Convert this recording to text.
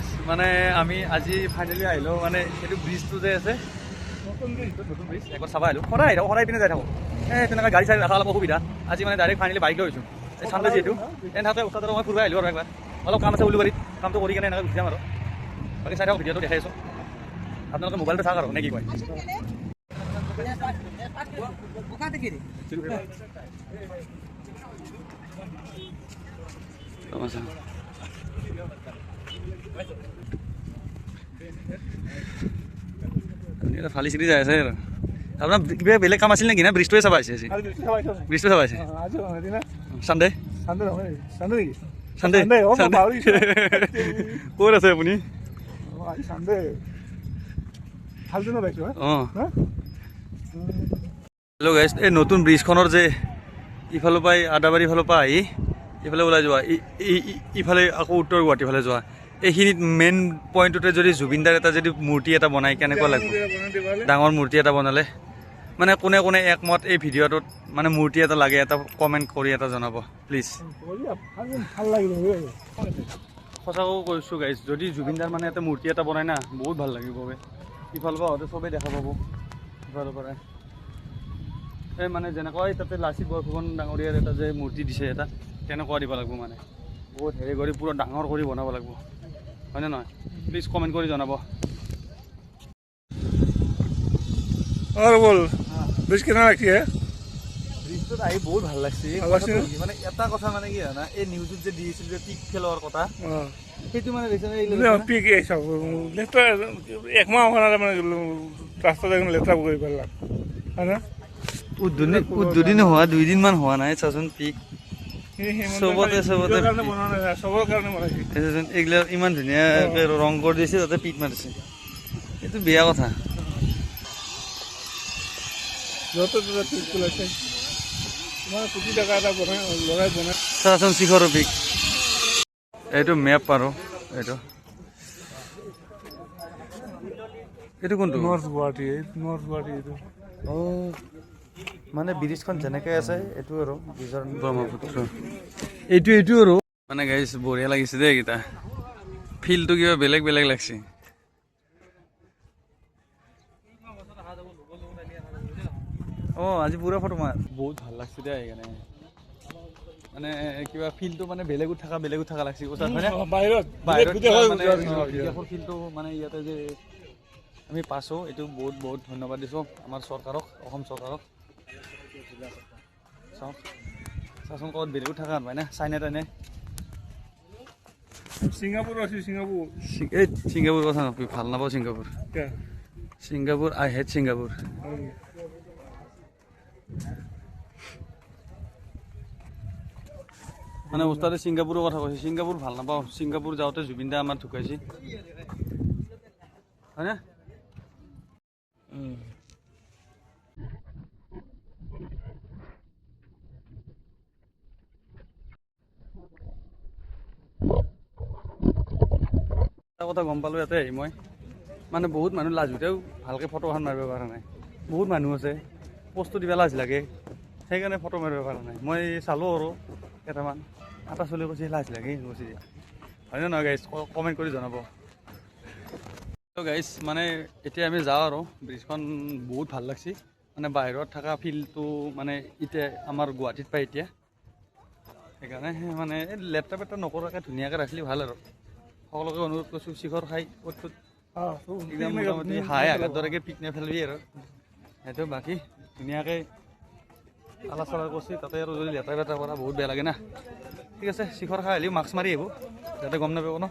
guys মানে আমি আজি ফাইনেলি আহিলোঁ মানে এইটো ব্ৰিজটো যে আছে নতুন ব্ৰিজ একবাৰ চাব আহিলোঁ সদায় পিনে যাই থাকোঁ তেনেকৈ গাড়ী চাড়ী ৰাখা অলপ অসুবিধা আজি মানে ডাইৰেক্ট ফাইনেলি বাইক লৈ আহিছোঁ এই চানডে যিহেতু এনেহাতে ওচৰত মই ফুৰিব আহিলোঁ আৰু একবাৰ অলপ কাম আছে উলুবাৰীত কামটো কৰি কিনে এনেকৈ গুচি যাম আৰু বাকী চাই থাকক ভিডিঅ'টো দেখাই আছোঁ আপোনালোকে মোবাইলটো চাওক আৰু নে কি কয় ফালি চিটি যাই আছে আৰু আপোনাৰ কিবা বেলেগ কাম আছিল নেকি না ব্ৰিজটোৱে চাব আহিছে ব্ৰিজটো চাব আহিছে চানডে ক'ত আছে আপুনি অঁ হেল্ল' গাইজ এই নতুন ব্ৰিজখনৰ যে ইফালৰ পৰা আদাবাৰী ফালৰ পৰা আহি ইফালে ওলাই যোৱা ইফালে আকৌ উত্তৰ গুৱাহাটী ফালে যোৱা এইখিনিত মেইন পইণ্টতে যদি জুবিনদাৰ এটা যদি মূৰ্তি এটা বনাই কেনেকুৱা লাগিব ডাঙৰ মূৰ্তি এটা বনালে মানে কোনে কোনে একমত এই ভিডিঅ'টোত মানে মূৰ্তি এটা লাগে এটা কমেণ্ট কৰি এটা জনাব প্লিজ সঁচাকৈ কৈছোঁ গাইজ যদি জুবিনদাৰ মানে এটা মূৰ্তি এটা বনাই না বহুত ভাল লাগিব ইফালৰ পৰা হয়তো চবেই দেখা পাব ইফালৰ পৰা এই মানে যেনেকুৱা তাতে লাচিত বৰফুকন ডাঙৰীয়াৰ এটা যে মূৰ্তি দিছে এটা তেনেকুৱা দিব লাগিব মানে বহুত হেৰি কৰি পূৰা ডাঙৰ কৰি বনাব লাগিব হয়নে নহয় প্লিজ কমেণ্ট কৰি জনাব और बोल ब्रिज कितना रखी है ব্ৰিজটোত আহি বহুত ভাল লাগছে মানে এটা কথা মানে কি হয় না এই নিউজত যে দিছিল যে পিক ফেলৰ কথা সেইটো মানে পিক লেতেৰা একমাহ হোৱা নাই মানে ৰাস্তা দেখোন লেতেৰা কৰি পেলাম হয় না দুদিন হোৱা 2 দিনমান হোৱা নাই চাচোন পিক চবতে চবৰ কাৰণে বনাইছে এইগিলা ইমান ধুনীয়াকৈ ৰং কৰি দিছে তাতে পিক মাৰিছে এইটো বেয়া কথা য'তে ত'তে পিক পেলাইছে তোমাৰ কোটি টকা এটা লগাই বনাই চাচোন শিখৰৰ পিক এইটো মেপ আৰু এইটো কোনটো নৰ্থ গুৱাহাটী এইটো অঁ মানে ব্ৰিজখন যেনেকৈ আছে এইটো আৰু ব্ৰিজৰ ব্ৰহ্মপুত্ৰ এইটো আৰু মানে গাইছ বঢ়িয়া লাগিছে দেই এইকেইটা ফিল্ডটো কিবা বেলেগ লাগছে অঁ আজি পুৰা ফটো মাৰ বহুত ভাল লাগছে দেই সেইকাৰণে মানে কিবা ফিল্ডটো মানে বেলেগত থকা লাগছে ওচৰত হয়নে বিদেশৰ ফিল্ডটো মানে ইয়াতে যে আমি পাইছোঁ এইটো বহুত ধন্যবাদ দিছোঁ আমাৰ চৰকাৰক অসম চৰকাৰক চাওক চাচোন ক'ত বেলেগত থকা নহয় না চাইনা টাইনে ছিংগাপুৰ ছিংগাপুৰ কথা নকবি ভাল নাপাওঁ ছিংগাপুৰ আই হেট ছিংগাপুৰ মানে ওস্তাদে ছিংগাপুৰৰ কথা কৈছে ছিংগাপুৰ ভাল নাপাওঁ ছিংগাপুৰ যাওঁতে জুবিনদা আমাৰ ঢুকাইছে হয়নে এটা কথা গম পালোঁ ইয়াতে আহি মই মানে বহুত মানুহ লাজোতেও ভালকৈ ফটো এখন মাৰিব পৰা নাই বহুত মানুহ আছে পোষ্টটো দিব লাজ লাগে সেইকাৰণে ফটো মাৰিব পৰা নাই মই চালোঁ আৰু কেইটামান এটা চলি কৈছে লাজ লাগে কৈছে হয়নে নহয় গাইজ কমেণ্ট কৰি জনাব গাইজ মানে এতিয়া আমি যাওঁ আৰু ব্ৰিজখন বহুত ভাল লাগছে মানে বাহিৰত থকা ফিল্ডটো মানে এতিয়া আমাৰ গুৱাহাটীত পায় এতিয়া সেইকাৰণে মানে লেতেৰা পেতেৰা নকৰাকৈ ধুনীয়াকৈ ৰাখিলে ভাল আৰু সকলোকে অনুৰোধ কৰিছোঁ শিখৰ খাই ক'ত একদম মোটামুটি হাই আঘাত দৰেকৈ পিক নেপেলাবি আৰু সেইটো বাকী ধুনীয়াকৈ আলা চালা কৰিছে তাতে আৰু যদি লেতেৰা পেতেৰা কৰা বহুত বেয়া লাগে না ঠিক আছে শিখৰ খাই আহিলেও মাস্ক মাৰি আহিব যাতে গম নাপাব ন